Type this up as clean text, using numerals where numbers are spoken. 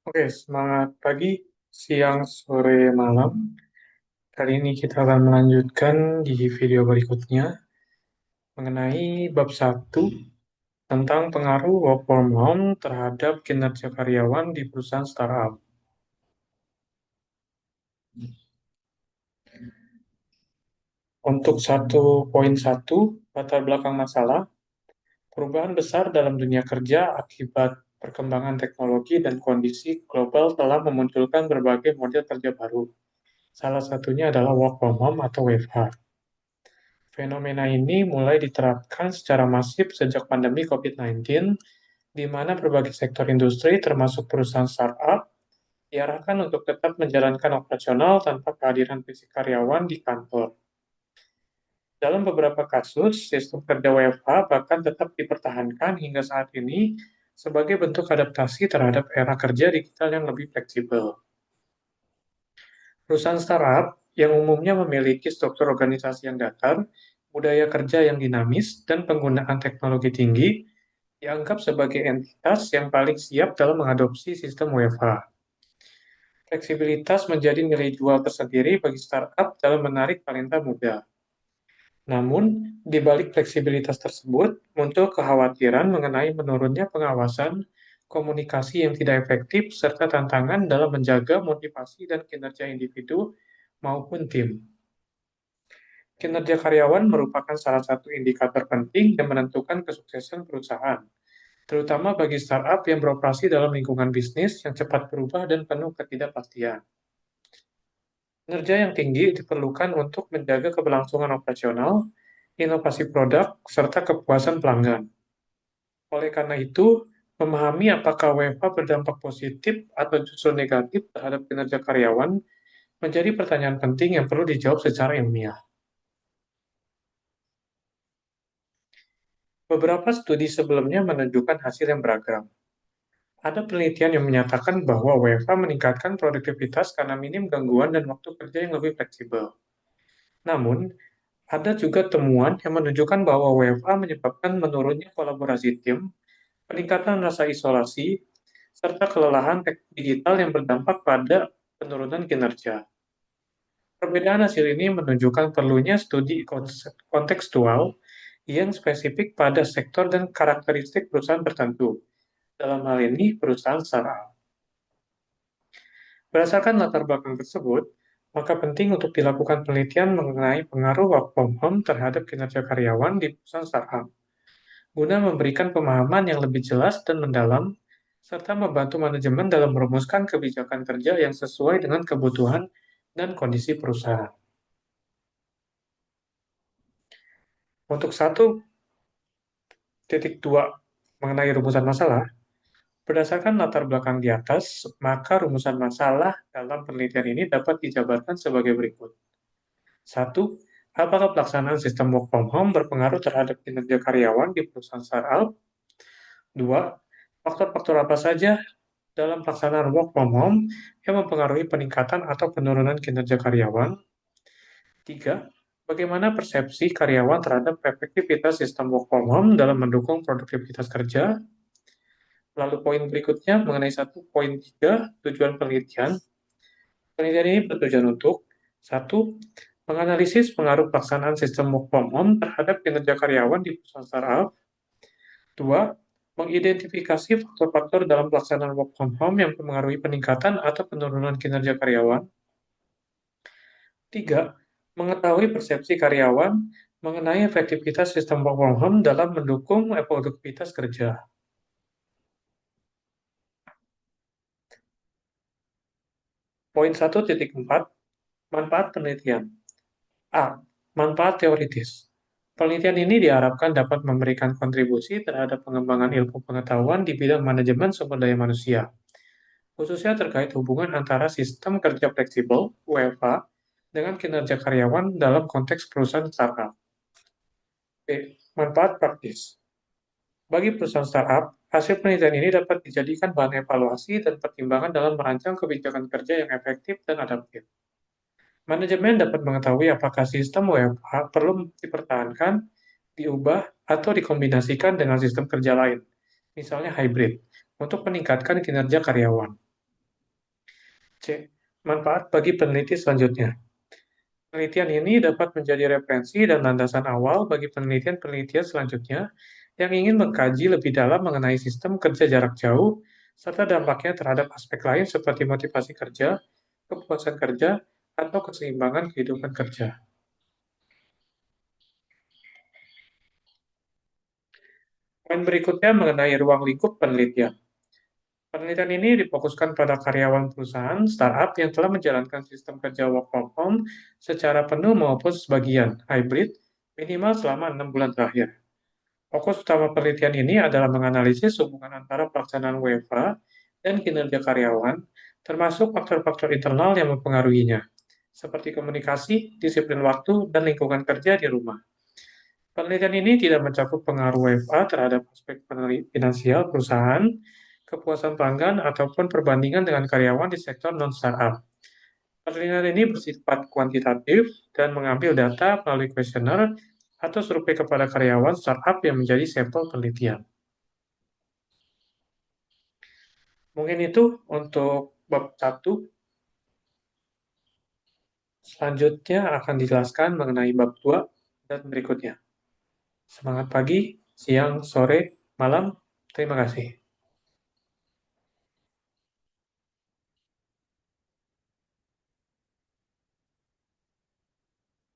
Oke, semangat pagi, siang, sore, malam. Kali ini kita akan melanjutkan di video berikutnya mengenai bab satu tentang pengaruh work from home terhadap kinerja karyawan di perusahaan startup. Untuk 1.1, latar belakang masalah, perubahan besar dalam dunia kerja akibat perkembangan teknologi dan kondisi global telah memunculkan berbagai model kerja baru. Salah satunya adalah work from home atau WFH. Fenomena ini mulai diterapkan secara masif sejak pandemi COVID-19, di mana berbagai sektor industri, termasuk perusahaan startup, diarahkan untuk tetap menjalankan operasional tanpa kehadiran fisik karyawan di kantor. Dalam beberapa kasus, sistem kerja WFH bahkan tetap dipertahankan hingga saat ini sebagai bentuk adaptasi terhadap era kerja digital yang lebih fleksibel. Perusahaan startup yang umumnya memiliki struktur organisasi yang datar, budaya kerja yang dinamis, dan penggunaan teknologi tinggi, dianggap sebagai entitas yang paling siap dalam mengadopsi sistem WFH. Fleksibilitas menjadi nilai jual tersendiri bagi startup dalam menarik talenta muda. Namun, di balik fleksibilitas tersebut, muncul kekhawatiran mengenai menurunnya pengawasan, komunikasi yang tidak efektif, serta tantangan dalam menjaga motivasi dan kinerja individu maupun tim. Kinerja karyawan merupakan salah satu indikator penting yang menentukan kesuksesan perusahaan, terutama bagi startup yang beroperasi dalam lingkungan bisnis yang cepat berubah dan penuh ketidakpastian. Kinerja yang tinggi diperlukan untuk menjaga keberlangsungan operasional, inovasi produk, serta kepuasan pelanggan. Oleh karena itu, memahami apakah WFH berdampak positif atau justru negatif terhadap kinerja karyawan menjadi pertanyaan penting yang perlu dijawab secara ilmiah. Beberapa studi sebelumnya menunjukkan hasil yang beragam. Ada penelitian yang menyatakan bahwa WFH meningkatkan produktivitas karena minim gangguan dan waktu kerja yang lebih fleksibel. Namun, ada juga temuan yang menunjukkan bahwa WFH menyebabkan menurunnya kolaborasi tim, peningkatan rasa isolasi, serta kelelahan digital yang berdampak pada penurunan kinerja. Perbedaan hasil ini menunjukkan perlunya studi kontekstual yang spesifik pada sektor dan karakteristik perusahaan tertentu. Dalam hal ini, perusahaan startup. Berdasarkan latar belakang tersebut, maka penting untuk dilakukan penelitian mengenai pengaruh work from home terhadap kinerja karyawan di perusahaan startup, guna memberikan pemahaman yang lebih jelas dan mendalam, serta membantu manajemen dalam merumuskan kebijakan kerja yang sesuai dengan kebutuhan dan kondisi perusahaan. Untuk 1.2 mengenai rumusan masalah, berdasarkan latar belakang di atas, maka rumusan masalah dalam penelitian ini dapat dijabarkan sebagai berikut. Satu, apakah pelaksanaan sistem work from home berpengaruh terhadap kinerja karyawan di perusahaan startup? Dua, faktor-faktor apa saja dalam pelaksanaan work from home yang mempengaruhi peningkatan atau penurunan kinerja karyawan? Tiga, bagaimana persepsi karyawan terhadap efektivitas sistem work from home dalam mendukung produktivitas kerja? Lalu poin berikutnya mengenai 1.3, tujuan penelitian. Penelitian ini bertujuan untuk satu, menganalisis pengaruh pelaksanaan sistem work from home terhadap kinerja karyawan di perusahaan startup. Dua, mengidentifikasi faktor-faktor dalam pelaksanaan work from home yang mempengaruhi peningkatan atau penurunan kinerja karyawan. Tiga, mengetahui persepsi karyawan mengenai efektivitas sistem work from home dalam mendukung produktivitas kerja. Poin 1.4, manfaat penelitian. A. Manfaat teoritis. Penelitian ini diharapkan dapat memberikan kontribusi terhadap pengembangan ilmu pengetahuan di bidang manajemen sumber daya manusia, khususnya terkait hubungan antara sistem kerja fleksibel (WFH) dengan kinerja karyawan dalam konteks perusahaan startup. B. Manfaat praktis. Bagi perusahaan startup, hasil penelitian ini dapat dijadikan bahan evaluasi dan pertimbangan dalam merancang kebijakan kerja yang efektif dan adaptif. Manajemen dapat mengetahui apakah sistem WFH perlu dipertahankan, diubah, atau dikombinasikan dengan sistem kerja lain, misalnya hybrid, untuk meningkatkan kinerja karyawan. C. Manfaat bagi peneliti selanjutnya. Penelitian ini dapat menjadi referensi dan landasan awal bagi penelitian-penelitian selanjutnya yang ingin mengkaji lebih dalam mengenai sistem kerja jarak jauh serta dampaknya terhadap aspek lain seperti motivasi kerja, kepuasan kerja, atau keseimbangan kehidupan kerja. Poin berikutnya mengenai ruang lingkup penelitian. Penelitian ini difokuskan pada karyawan perusahaan startup yang telah menjalankan sistem kerja work from home secara penuh maupun sebagian hybrid minimal selama 6 bulan terakhir. Fokus utama penelitian ini adalah menganalisis hubungan antara pelaksanaan WFH dan kinerja karyawan, termasuk faktor-faktor internal yang mempengaruhinya, seperti komunikasi, disiplin waktu, dan lingkungan kerja di rumah. Penelitian ini tidak mencakup pengaruh WFH terhadap aspek finansial perusahaan, kepuasan pelanggan, ataupun perbandingan dengan karyawan di sektor non-startup. Penelitian ini bersifat kuantitatif dan mengambil data melalui kuesioner atau survei kepada karyawan startup yang menjadi sampel penelitian. Mungkin itu untuk bab 1. Selanjutnya akan dijelaskan mengenai bab 2 dan berikutnya. Semangat pagi, siang, sore, malam. Terima kasih.